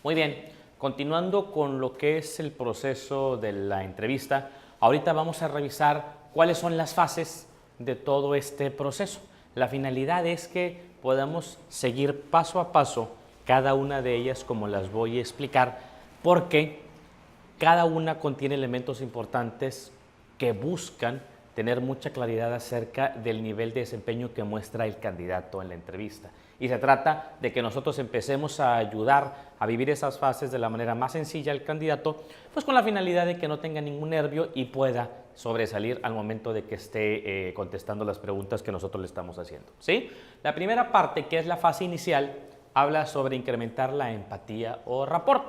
Muy bien, continuando con lo que es el proceso de la entrevista, ahorita vamos a revisar cuáles son las fases de todo este proceso. La finalidad es que podamos seguir paso a paso cada una de ellas como las voy a explicar, porque cada una contiene elementos importantes que buscan tener mucha claridad acerca del nivel de desempeño que muestra el candidato en la entrevista. Y se trata de que nosotros empecemos a ayudar a vivir esas fases de la manera más sencilla al candidato, pues con la finalidad de que no tenga ningún nervio y pueda sobresalir al momento de que esté contestando las preguntas que nosotros le estamos haciendo, ¿sí? La primera parte, que es la fase inicial, habla sobre incrementar la empatía o rapport.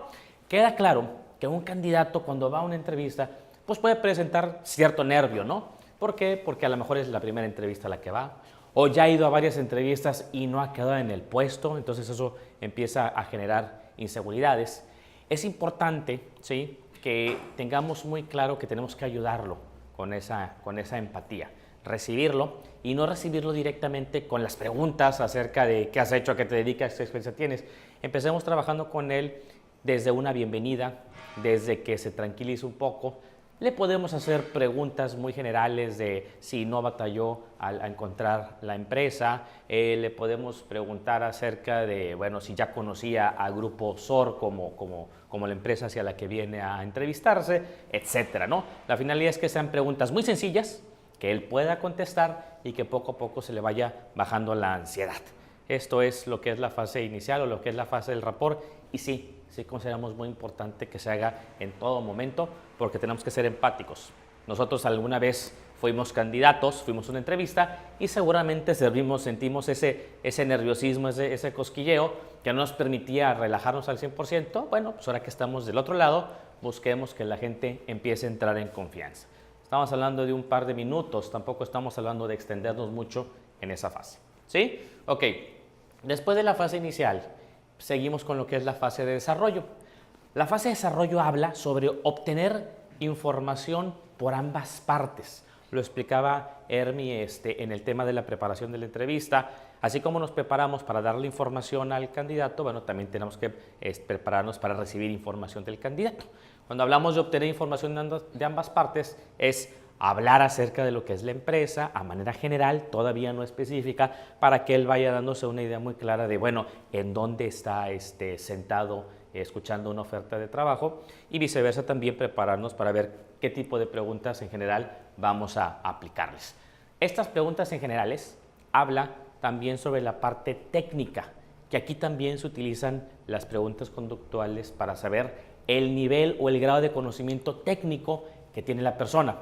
Queda claro que un candidato cuando va a una entrevista pues puede presentar cierto nervio, ¿no? ¿Por qué? Porque a lo mejor es la primera entrevista a la que va, o ya ha ido a varias entrevistas y no ha quedado en el puesto, entonces eso empieza a generar inseguridades. Es importante, ¿sí?, que tengamos muy claro que tenemos que ayudarlo con esa empatía, recibirlo y no recibirlo directamente con las preguntas acerca de qué has hecho, a qué te dedicas, qué experiencia tienes. Empecemos trabajando con él desde una bienvenida, desde que se tranquilice un poco. Le podemos hacer preguntas muy generales de si no batalló al encontrar la empresa, le podemos preguntar acerca de, bueno, si ya conocía a Grupo SOR como la empresa hacia la que viene a entrevistarse, etcétera, ¿no? La finalidad es que sean preguntas muy sencillas, que él pueda contestar y que poco a poco se le vaya bajando la ansiedad. Esto es lo que es la fase inicial o lo que es la fase del rapport, y sí consideramos muy importante que se haga en todo momento porque tenemos que ser empáticos. Nosotros alguna vez fuimos candidatos, fuimos a una entrevista y seguramente sentimos ese nerviosismo, ese cosquilleo que no nos permitía relajarnos al 100%. Bueno, pues ahora que estamos del otro lado, busquemos que la gente empiece a entrar en confianza. Estamos hablando de un par de minutos, tampoco estamos hablando de extendernos mucho en esa fase, ¿sí? Ok, después de la fase inicial, seguimos con lo que es la fase de desarrollo. La fase de desarrollo habla sobre obtener información por ambas partes. Lo explicaba Hermi en el tema de la preparación de la entrevista. Así como nos preparamos para darle información al candidato, bueno, también tenemos que prepararnos para recibir información del candidato. Cuando hablamos de obtener información de ambas partes, es hablar acerca de lo que es la empresa a manera general, todavía no específica, para que él vaya dándose una idea muy clara de, bueno, en dónde está sentado escuchando una oferta de trabajo, y viceversa también prepararnos para ver qué tipo de preguntas en general vamos a aplicarles. Estas preguntas en generales habla también sobre la parte técnica, que aquí también se utilizan las preguntas conductuales para saber el nivel o el grado de conocimiento técnico que tiene la persona.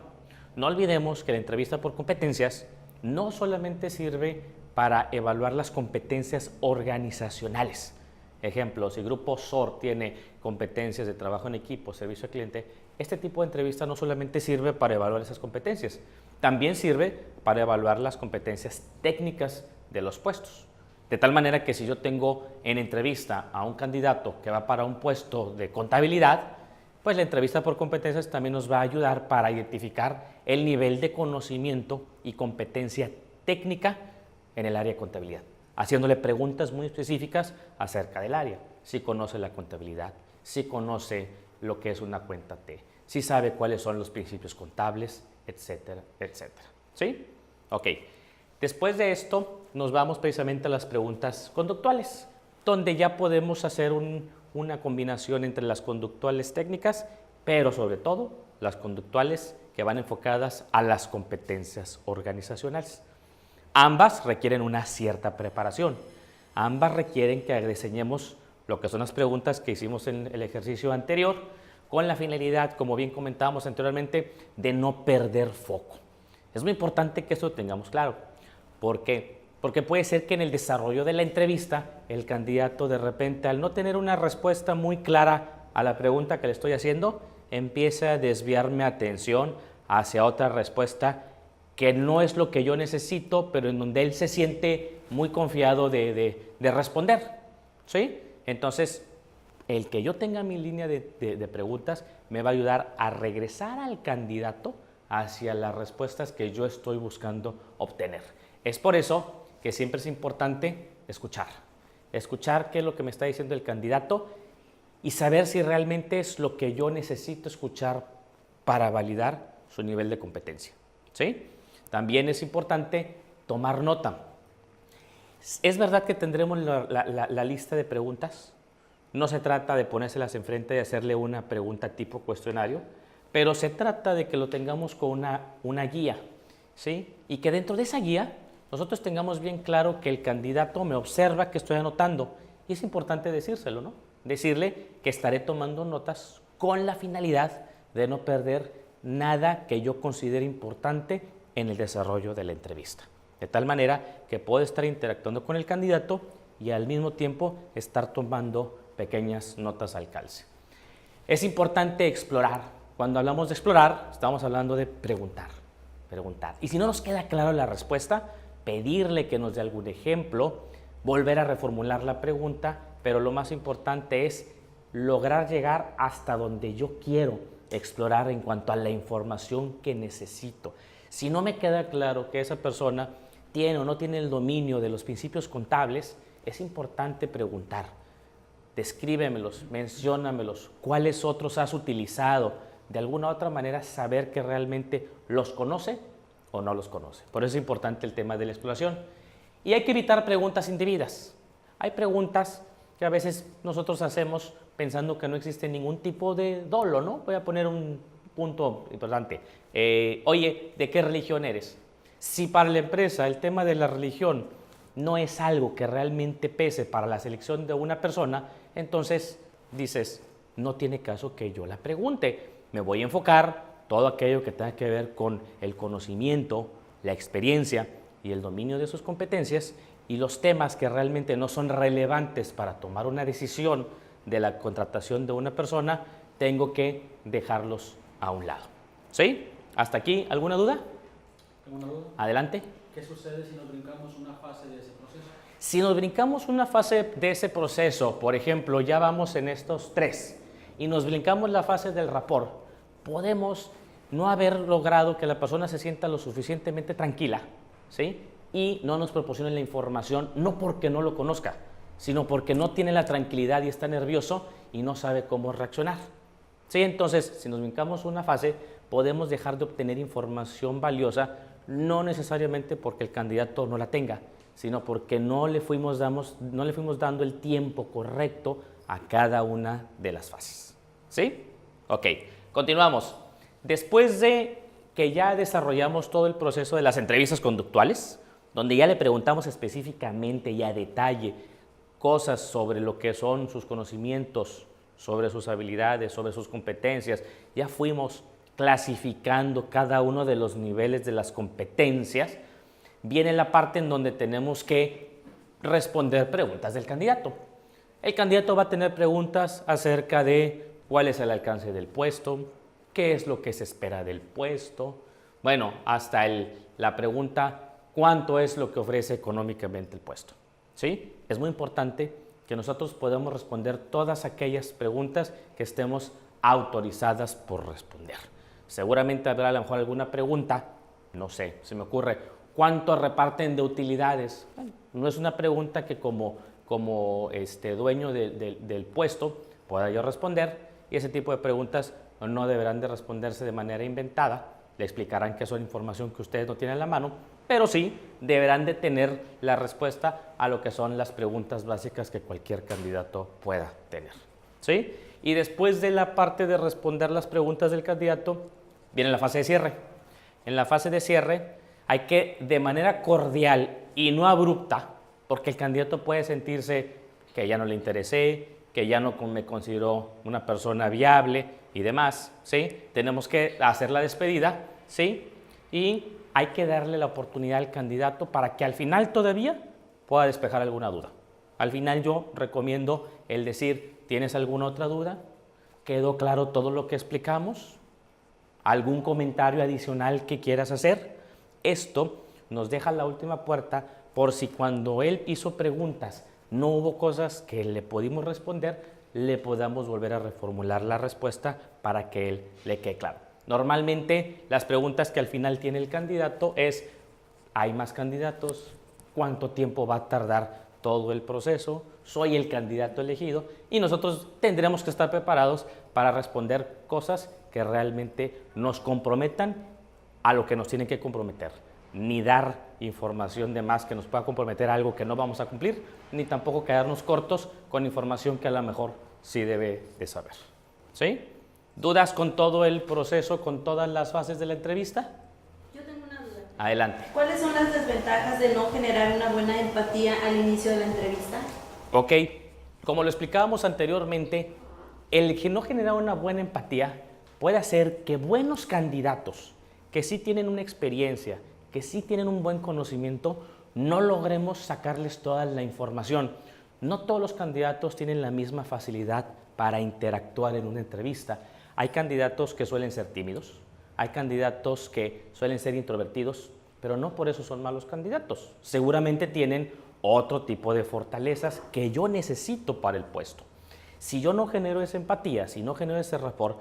No olvidemos que la entrevista por competencias no solamente sirve para evaluar las competencias organizacionales. Ejemplo, si Grupo SOR tiene competencias de trabajo en equipo, servicio al cliente, este tipo de entrevista no solamente sirve para evaluar esas competencias, también sirve para evaluar las competencias técnicas de los puestos. De tal manera que si yo tengo en entrevista a un candidato que va para un puesto de contabilidad, pues la entrevista por competencias también nos va a ayudar para identificar el nivel de conocimiento y competencia técnica en el área de contabilidad, haciéndole preguntas muy específicas acerca del área. Si conoce la contabilidad, si conoce lo que es una cuenta T, si sabe cuáles son los principios contables, etcétera, etcétera. ¿Sí? Ok. Después de esto, nos vamos precisamente a las preguntas conductuales, donde ya podemos hacer una combinación entre las conductuales técnicas, pero sobre todo las conductuales que van enfocadas a las competencias organizacionales. Ambas requieren una cierta preparación. Ambas requieren que diseñemos lo que son las preguntas que hicimos en el ejercicio anterior, con la finalidad, como bien comentábamos anteriormente, de no perder foco. Es muy importante que eso lo tengamos claro. ¿Por qué? Porque puede ser que en el desarrollo de la entrevista el candidato de repente, al no tener una respuesta muy clara a la pregunta que le estoy haciendo, empiece a desviar mi atención hacia otra respuesta que no es lo que yo necesito, pero en donde él se siente muy confiado de responder, ¿sí? Entonces, el que yo tenga mi línea de preguntas me va a ayudar a regresar al candidato hacia las respuestas que yo estoy buscando obtener. Es por eso que siempre es importante escuchar qué es lo que me está diciendo el candidato y saber si realmente es lo que yo necesito escuchar para validar su nivel de competencia, ¿sí? También es importante tomar nota. Es verdad que tendremos la lista de preguntas. No se trata de ponérselas enfrente y hacerle una pregunta tipo cuestionario, pero se trata de que lo tengamos con una guía, ¿sí? Y que dentro de esa guía nosotros tengamos bien claro que el candidato me observa que estoy anotando. Y es importante decírselo, ¿no? Decirle que estaré tomando notas con la finalidad de no perder nada que yo considere importante en el desarrollo de la entrevista. De tal manera que puedo estar interactuando con el candidato y al mismo tiempo estar tomando pequeñas notas al calce. Es importante explorar. Cuando hablamos de explorar, estamos hablando de preguntar. Y si no nos queda claro la respuesta, pedirle que nos dé algún ejemplo, volver a reformular la pregunta, pero lo más importante es lograr llegar hasta donde yo quiero explorar en cuanto a la información que necesito. Si no me queda claro que esa persona tiene o no tiene el dominio de los principios contables, es importante preguntar. Descríbemelos, menciónamelos, cuáles otros has utilizado, de alguna u otra manera saber que realmente los conoce o no los conoce. Por eso es importante el tema de la exploración. Y hay que evitar preguntas indebidas. Hay preguntas que a veces nosotros hacemos pensando que no existe ningún tipo de dolo, ¿no? Voy a poner un punto importante. Oye, ¿de qué religión eres? Si para la empresa el tema de la religión no es algo que realmente pese para la selección de una persona, entonces dices, no tiene caso que yo la pregunte. Me voy a enfocar todo aquello que tenga que ver con el conocimiento, la experiencia y el dominio de sus competencias, y los temas que realmente no son relevantes para tomar una decisión de la contratación de una persona, tengo que dejarlos a un lado. ¿Sí? ¿Hasta aquí alguna duda? Tengo una duda. Adelante. ¿Qué sucede si nos brincamos una fase de ese proceso? Si nos brincamos una fase de ese proceso, por ejemplo, ya vamos en estos 3, y nos brincamos la fase del rapport, podemos no haber logrado que la persona se sienta lo suficientemente tranquila, ¿sí? Y no nos proporcione la información, no porque no lo conozca, sino porque no tiene la tranquilidad y está nervioso y no sabe cómo reaccionar. ¿Sí? Entonces, si nos brincamos una fase, podemos dejar de obtener información valiosa, no necesariamente porque el candidato no la tenga, sino porque no le fuimos dando el tiempo correcto a cada una de las fases. ¿Sí? Ok, continuamos. Después de que ya desarrollamos todo el proceso de las entrevistas conductuales, donde ya le preguntamos específicamente y a detalle cosas sobre lo que son sus conocimientos, sobre sus habilidades, sobre sus competencias, ya fuimos clasificando cada uno de los niveles de las competencias, viene la parte en donde tenemos que responder preguntas del candidato. El candidato va a tener preguntas acerca de cuál es el alcance del puesto, qué es lo que se espera del puesto, bueno, hasta la pregunta cuánto es lo que ofrece económicamente el puesto. ¿Sí? Es muy importante que nosotros podamos responder todas aquellas preguntas que estemos autorizadas por responder. Seguramente habrá a lo mejor alguna pregunta, no sé, se me ocurre, ¿cuánto reparten de utilidades? Bueno, no es una pregunta que como dueño del puesto pueda yo responder, y ese tipo de preguntas no deberán de responderse de manera inventada. Le explicarán que son información que ustedes no tienen en la mano, pero sí deberán de tener la respuesta a lo que son las preguntas básicas que cualquier candidato pueda tener. ¿Sí? Y después de la parte de responder las preguntas del candidato, viene la fase de cierre. En la fase de cierre hay que, de manera cordial y no abrupta, porque el candidato puede sentirse que ya no le interesé, que ya no me consideró una persona viable y demás, ¿sí? Tenemos que hacer la despedida, ¿sí? Y hay que darle la oportunidad al candidato para que al final todavía pueda despejar alguna duda. Al final yo recomiendo el decir, ¿tienes alguna otra duda? ¿Quedó claro todo lo que explicamos? ¿Algún comentario adicional que quieras hacer? Esto nos deja la última puerta por si cuando él hizo preguntas no hubo cosas que le pudimos responder, le podamos volver a reformular la respuesta para que él le quede claro. Normalmente las preguntas que al final tiene el candidato es, ¿hay más candidatos? ¿Cuánto tiempo va a tardar todo el proceso, soy el candidato elegido y nosotros tendremos que estar preparados para responder cosas que realmente nos comprometan a lo que nos tienen que comprometer, ni dar información de más que nos pueda comprometer a algo que no vamos a cumplir, ni tampoco quedarnos cortos con información que a lo mejor sí debe de saber. ¿Sí? ¿Dudas con todo el proceso, con todas las fases de la entrevista? Yo tengo una duda. Adelante. ¿Cuáles son las desventajas de no generar una buena empatía al inicio de la entrevista? Ok, como lo explicábamos anteriormente, el que no genera una buena empatía puede hacer que buenos candidatos, que sí tienen una experiencia, que sí tienen un buen conocimiento, no logremos sacarles toda la información. No todos los candidatos tienen la misma facilidad para interactuar en una entrevista. Hay candidatos que suelen ser tímidos, hay candidatos que suelen ser introvertidos, pero no por eso son malos candidatos. Seguramente tienen otro tipo de fortalezas que yo necesito para el puesto. Si yo no genero esa empatía, si no genero ese rapport,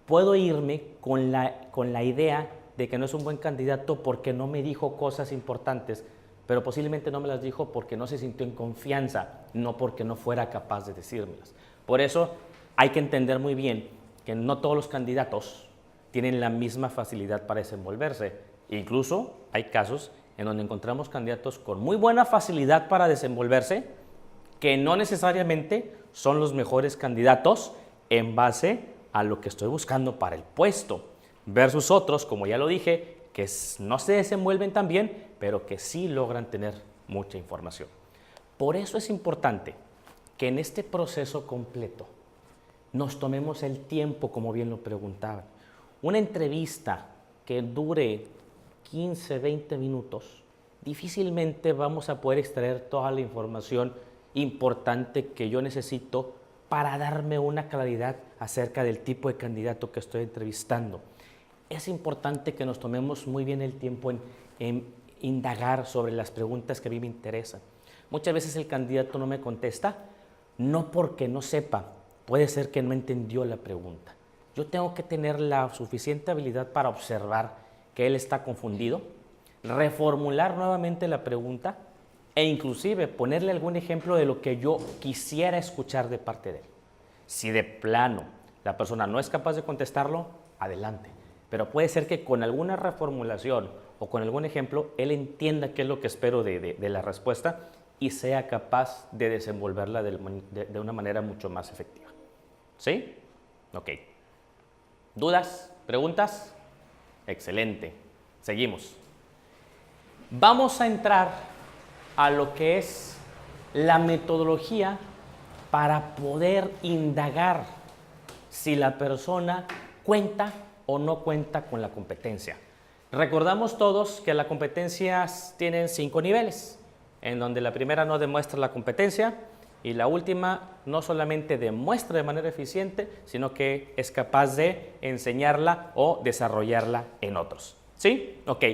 puedo irme con la idea de que no es un buen candidato porque no me dijo cosas importantes, pero posiblemente no me las dijo porque no se sintió en confianza, no porque no fuera capaz de decírmelas. Por eso hay que entender muy bien que no todos los candidatos tienen la misma facilidad para desenvolverse. Incluso hay casos en donde encontramos candidatos con muy buena facilidad para desenvolverse que no necesariamente son los mejores candidatos en base a lo que estoy buscando para el puesto, versus otros, como ya lo dije, que no se desenvuelven tan bien, pero que sí logran tener mucha información. Por eso es importante que en este proceso completo nos tomemos el tiempo, como bien lo preguntaban. Una entrevista que dure 15, 20 minutos, difícilmente vamos a poder extraer toda la información importante que yo necesito para darme una claridad acerca del tipo de candidato que estoy entrevistando. Es importante que nos tomemos muy bien el tiempo en indagar sobre las preguntas que a mí me interesan. Muchas veces el candidato no me contesta, no porque no sepa, puede ser que no entendió la pregunta. Yo tengo que tener la suficiente habilidad para observar que él está confundido, reformular nuevamente la pregunta e inclusive ponerle algún ejemplo de lo que yo quisiera escuchar de parte de él. Si de plano la persona no es capaz de contestarlo, adelante. Pero puede ser que con alguna reformulación o con algún ejemplo, él entienda qué es lo que espero de la respuesta y sea capaz de desenvolverla de una manera mucho más efectiva. ¿Sí? Ok. ¿Dudas? ¿Preguntas? Excelente. Seguimos. Vamos a entrar a lo que es la metodología para poder indagar si la persona cuenta o no cuenta con la competencia. Recordamos todos que las competencias tienen 5 niveles, en donde la primera no demuestra la competencia y la última no solamente demuestra de manera eficiente, sino que es capaz de enseñarla o desarrollarla en otros. ¿Sí? Ok.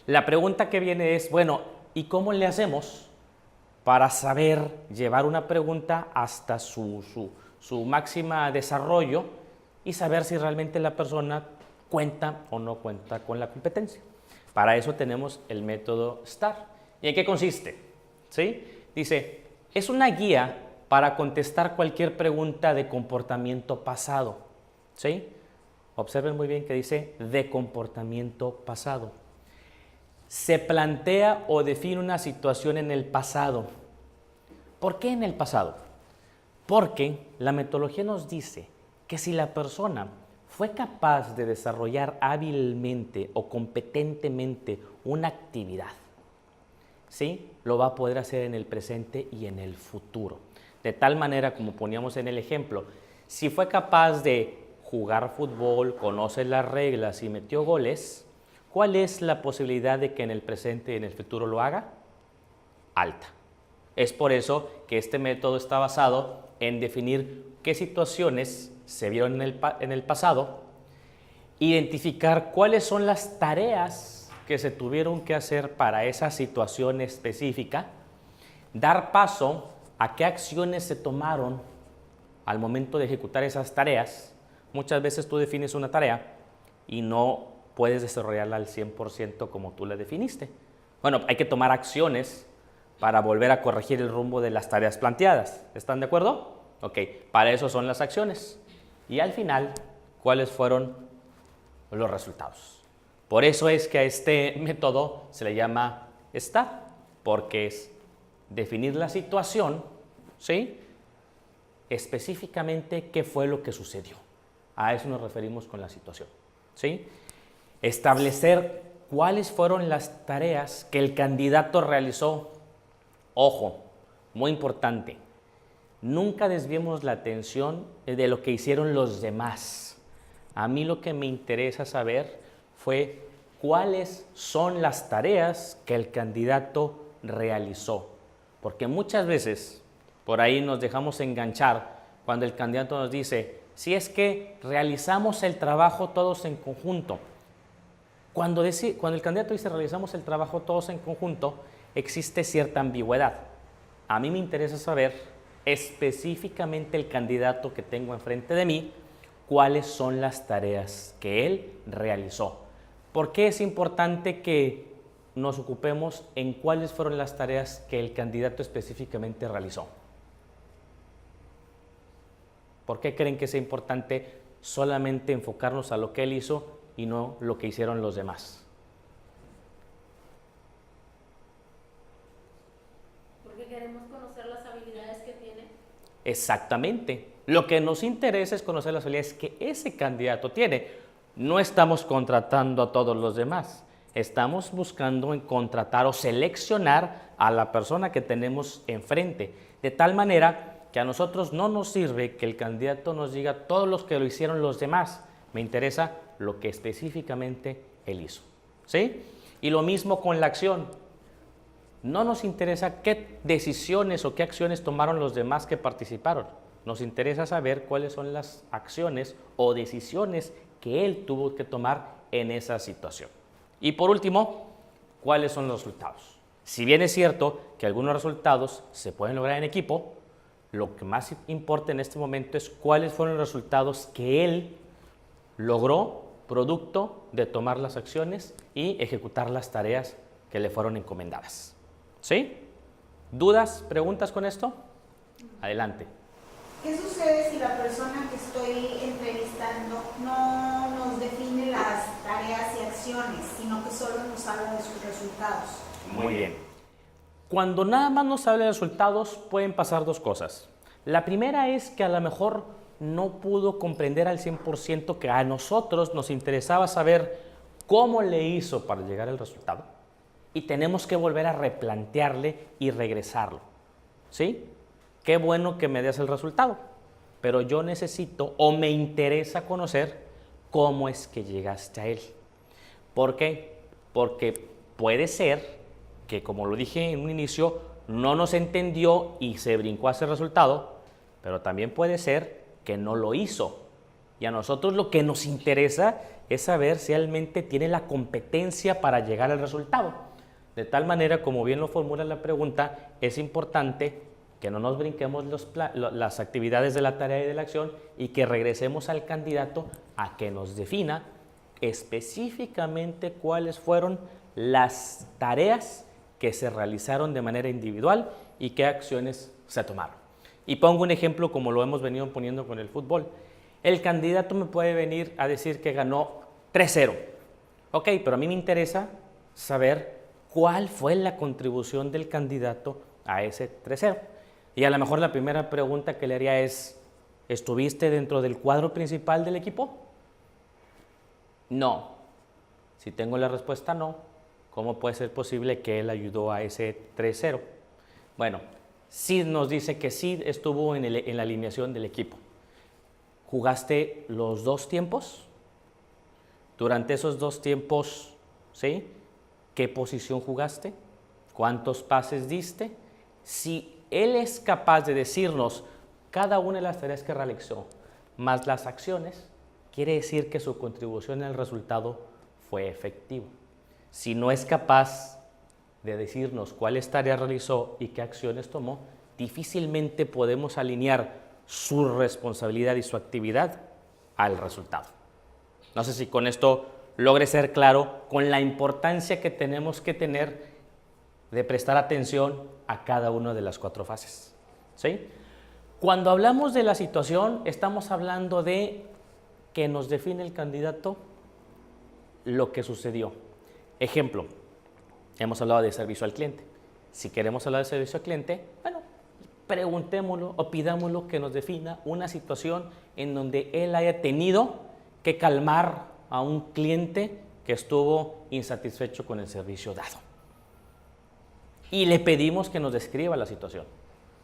La pregunta que viene es, bueno, ¿y cómo le hacemos para saber llevar una pregunta hasta su máxima desarrollo y saber si realmente la persona cuenta o no cuenta con la competencia? Para eso tenemos el método STAR. ¿Y en qué consiste? ¿Sí? Dice, es una guía para contestar cualquier pregunta de comportamiento pasado. ¿Sí? Observen muy bien que dice de comportamiento pasado. Se plantea o define una situación en el pasado. ¿Por qué en el pasado? Porque la metodología nos dice que si la persona fue capaz de desarrollar hábilmente o competentemente una actividad, ¿sí? Lo va a poder hacer en el presente y en el futuro. De tal manera, como poníamos en el ejemplo, si fue capaz de jugar fútbol, conoce las reglas y metió goles, ¿cuál es la posibilidad de que en el presente y en el futuro lo haga? Alta. Es por eso que este método está basado en definir qué situaciones se vieron en el pasado, identificar cuáles son las tareas que se tuvieron que hacer para esa situación específica, dar paso a qué acciones se tomaron al momento de ejecutar esas tareas. Muchas veces tú defines una tarea y no puedes desarrollarla al 100% como tú la definiste. Bueno, hay que tomar acciones para volver a corregir el rumbo de las tareas planteadas. ¿Están de acuerdo? Ok, para eso son las acciones. Y al final, ¿cuáles fueron los resultados? Por eso es que a este método se le llama STAR, porque es definir la situación, ¿sí? Específicamente qué fue lo que sucedió. A eso nos referimos con la situación, ¿sí? Establecer cuáles fueron las tareas que el candidato realizó. Ojo, muy importante, nunca desviemos la atención de lo que hicieron los demás. A mí lo que me interesa saber fue cuáles son las tareas que el candidato realizó. Porque muchas veces por ahí nos dejamos enganchar cuando el candidato nos dice, si es que realizamos el trabajo todos en conjunto. Cuando el candidato dice realizamos el trabajo todos en conjunto, existe cierta ambigüedad. A mí me interesa saber específicamente el candidato que tengo enfrente de mí, cuáles son las tareas que él realizó. ¿Por qué es importante que nos ocupemos en cuáles fueron las tareas que el candidato específicamente realizó? ¿Por qué creen que es importante solamente enfocarnos a lo que él hizo y no lo que hicieron los demás? Porque queremos conocer las habilidades que tiene. Exactamente. Lo que nos interesa es conocer las habilidades que ese candidato tiene. No estamos contratando a todos los demás. Estamos buscando en contratar o seleccionar a la persona que tenemos enfrente. De tal manera que a nosotros no nos sirve que el candidato nos diga todos los que lo hicieron los demás. Me interesa lo que específicamente él hizo, ¿sí? Y lo mismo con la acción. No nos interesa qué decisiones o qué acciones tomaron los demás que participaron. Nos interesa saber cuáles son las acciones o decisiones que él tuvo que tomar en esa situación. Y por último, ¿cuáles son los resultados? Si bien es cierto que algunos resultados se pueden lograr en equipo, lo que más importa en este momento es cuáles fueron los resultados que él logró producto de tomar las acciones y ejecutar las tareas que le fueron encomendadas. ¿Sí? ¿Dudas, preguntas con esto? Adelante. ¿Qué sucede si la persona que estoy entrevistando no nos define las tareas y acciones, sino que solo nos habla de sus resultados? Muy bien. Cuando nada más nos habla de resultados, pueden pasar dos cosas. La primera es que a lo mejor no pudo comprender al 100% que a nosotros nos interesaba saber cómo le hizo para llegar al resultado y tenemos que volver a replantearle y regresarlo. ¿Sí? Qué bueno que me des el resultado, pero yo necesito o me interesa conocer cómo es que llegaste a él. ¿Por qué? Porque puede ser que, como lo dije en un inicio, no nos entendió y se brincó a ese resultado, pero también puede ser que no lo hizo. Y a nosotros lo que nos interesa es saber si realmente tiene la competencia para llegar al resultado. De tal manera, como bien lo formula la pregunta, es importante que no nos brinquemos las actividades de la tarea y de la acción y que regresemos al candidato a que nos defina específicamente cuáles fueron las tareas que se realizaron de manera individual y qué acciones se tomaron. Y pongo un ejemplo como lo hemos venido poniendo con el fútbol. El candidato me puede venir a decir que ganó 3-0. Ok, pero a mí me interesa saber cuál fue la contribución del candidato a ese 3-0. Y a lo mejor la primera pregunta que le haría es, ¿estuviste dentro del cuadro principal del equipo? No. Si tengo la respuesta no, ¿cómo puede ser posible que él ayudó a ese 3-0? Bueno, sí nos dice que sí estuvo en la alineación del equipo. ¿Jugaste los 2 tiempos? Durante esos 2 tiempos, ¿sí? ¿Qué posición jugaste? ¿Cuántos pases diste? Si él es capaz de decirnos cada una de las tareas que realizó, más las acciones, quiere decir que su contribución al resultado fue efectivo. Si no es capaz de decirnos cuáles tareas realizó y qué acciones tomó, difícilmente podemos alinear su responsabilidad y su actividad al resultado. No sé si con esto logre ser claro con la importancia que tenemos que tener de prestar atención a cada una de las 4 fases. ¿Sí? Cuando hablamos de la situación, estamos hablando de que nos define el candidato lo que sucedió. Ejemplo, hemos hablado de servicio al cliente. Si queremos hablar de servicio al cliente, bueno, preguntémoslo o pidámoslo que nos defina una situación en donde él haya tenido que calmar a un cliente que estuvo insatisfecho con el servicio dado. Y le pedimos que nos describa la situación.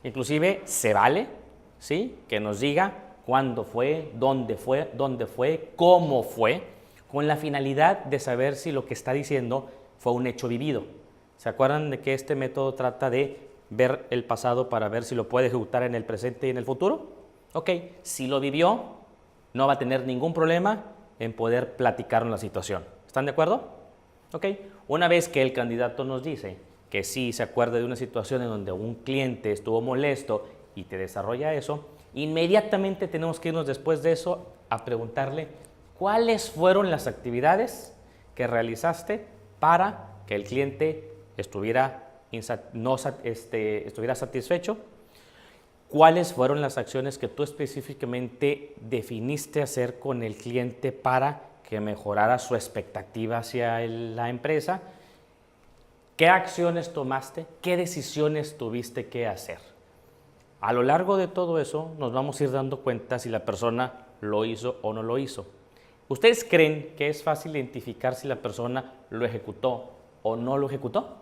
Inclusive se vale, ¿sí?, que nos diga cuándo fue, dónde fue, cómo fue, con la finalidad de saber si lo que está diciendo fue un hecho vivido. ¿Se acuerdan de que este método trata de ver el pasado para ver si lo puede ejecutar en el presente y en el futuro? Ok, si lo vivió, no va a tener ningún problema en poder platicar la situación. ¿Están de acuerdo? Ok, una vez que el candidato nos dice que sí se acuerda de una situación en donde un cliente estuvo molesto y te desarrolla eso, inmediatamente tenemos que irnos después de eso a preguntarle cuáles fueron las actividades que realizaste para que el cliente estuviera satisfecho, cuáles fueron las acciones que tú específicamente definiste hacer con el cliente para que mejorara su expectativa hacia la empresa, qué acciones tomaste, qué decisiones tuviste que hacer. A lo largo de todo eso nos vamos a ir dando cuenta si la persona lo hizo o no lo hizo. ¿Ustedes creen que es fácil identificar si la persona lo ejecutó o no lo ejecutó?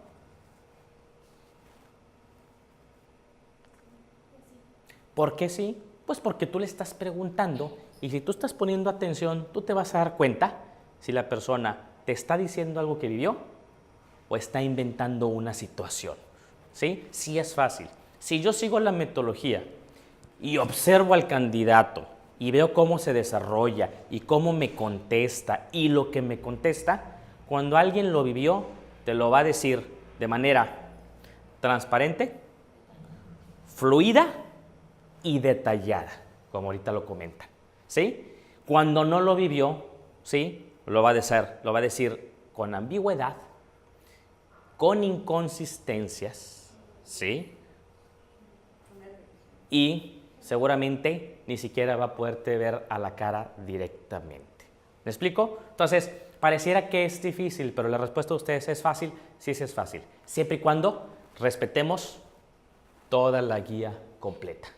¿Por qué sí? Pues porque tú le estás preguntando y si tú estás poniendo atención, tú te vas a dar cuenta si la persona te está diciendo algo que vivió o está inventando una situación. ¿Sí? Sí es fácil. Si yo sigo la metodología y observo al candidato y veo cómo se desarrolla y cómo me contesta y lo que me contesta, cuando alguien lo vivió, te lo va a decir de manera transparente, fluida y detallada, como ahorita lo comentan. ¿Sí? Cuando no lo vivió, ¿sí?, lo va a decir con ambigüedad, con inconsistencias, ¿sí?, y seguramente ni siquiera va a poderte ver a la cara directamente. ¿Me explico? Entonces, pareciera que es difícil, pero la respuesta de ustedes es fácil. Sí, sí es fácil, siempre y cuando respetemos toda la guía completa.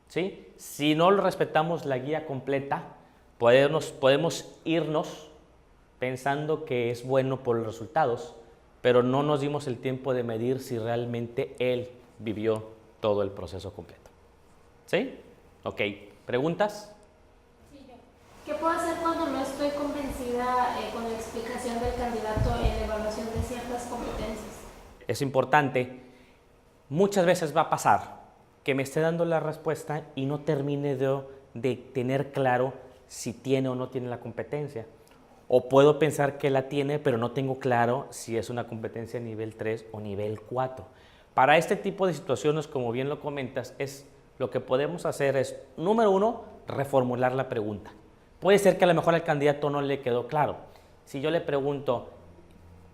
¿Sí? Si no respetamos la guía completa, podemos irnos pensando que es bueno por los resultados, pero no nos dimos el tiempo de medir si realmente él vivió todo el proceso completo. ¿Sí? Ok. ¿Preguntas? Sí, yo. ¿Qué puedo hacer cuando no estoy convencida con la explicación del candidato en la evaluación de ciertas competencias? Es importante. Muchas veces va a pasar que me esté dando la respuesta y no termine de tener claro si tiene o no tiene la competencia. O puedo pensar que la tiene, pero no tengo claro si es una competencia nivel 3 o nivel 4. Para este tipo de situaciones, como bien lo comentas, lo que podemos hacer es, número 1, reformular la pregunta. Puede ser que a lo mejor al candidato no le quedó claro. Si yo le pregunto,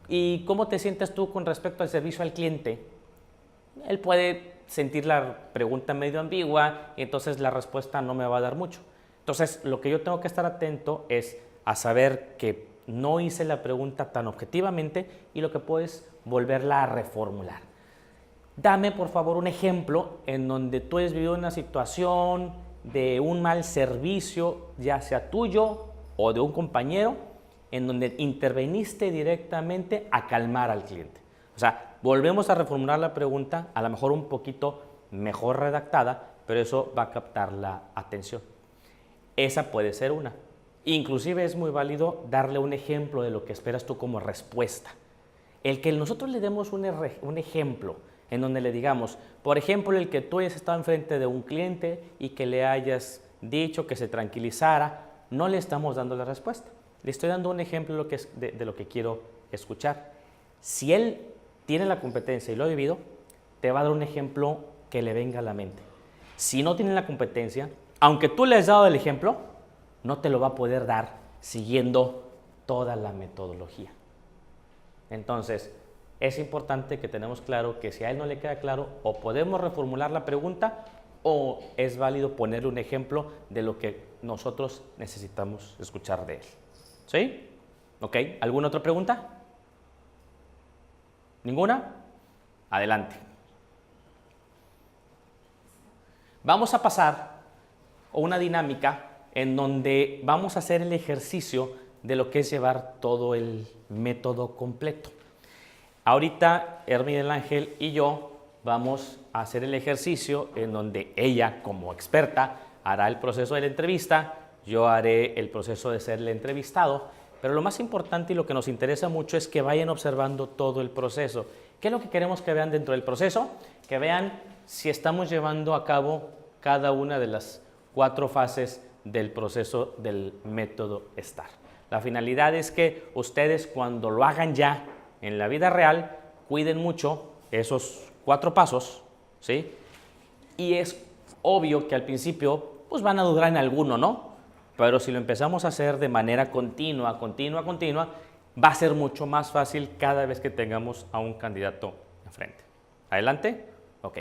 ¿y cómo te sientes tú con respecto al servicio al cliente? Él puede sentir la pregunta medio ambigua y entonces la respuesta no me va a dar mucho. Entonces, lo que yo tengo que estar atento es a saber que no hice la pregunta tan objetivamente y lo que puedo es volverla a reformular. Dame, por favor, un ejemplo en donde tú has vivido una situación de un mal servicio, ya sea tuyo o de un compañero, en donde interveniste directamente a calmar al cliente. O sea, volvemos a reformular la pregunta, a lo mejor un poquito mejor redactada, pero eso va a captar la atención. Esa puede ser una. Inclusive es muy válido darle un ejemplo de lo que esperas tú como respuesta. El que nosotros le demos un ejemplo en donde le digamos, por ejemplo, el que tú hayas estado enfrente de un cliente y que le hayas dicho que se tranquilizara, no le estamos dando la respuesta. Le estoy dando un ejemplo de lo que quiero escuchar. Si él tiene la competencia y lo ha vivido, te va a dar un ejemplo que le venga a la mente. Si no tiene la competencia, aunque tú le has dado el ejemplo, no te lo va a poder dar siguiendo toda la metodología. Entonces, es importante que tenemos claro que si a él no le queda claro, o podemos reformular la pregunta o es válido ponerle un ejemplo de lo que nosotros necesitamos escuchar de él. ¿Sí? ¿Ok? ¿Alguna otra pregunta? ¿Ninguna? Adelante. Vamos a pasar a una dinámica en donde vamos a hacer el ejercicio de lo que es llevar todo el método completo. Ahorita Miguel Ángel y yo vamos a hacer el ejercicio en donde ella, como experta, hará el proceso de la entrevista, yo haré el proceso de ser el entrevistado, pero lo más importante y lo que nos interesa mucho es que vayan observando todo el proceso. ¿Qué es lo que queremos que vean dentro del proceso? Que vean si estamos llevando a cabo cada una de las 4 fases del proceso del método STAR. La finalidad es que ustedes, cuando lo hagan ya en la vida real, cuiden mucho esos 4 pasos, ¿sí? Y es obvio que al principio pues van a dudar en alguno, ¿no? Pero si lo empezamos a hacer de manera continua, va a ser mucho más fácil cada vez que tengamos a un candidato enfrente. ¿Adelante? Ok.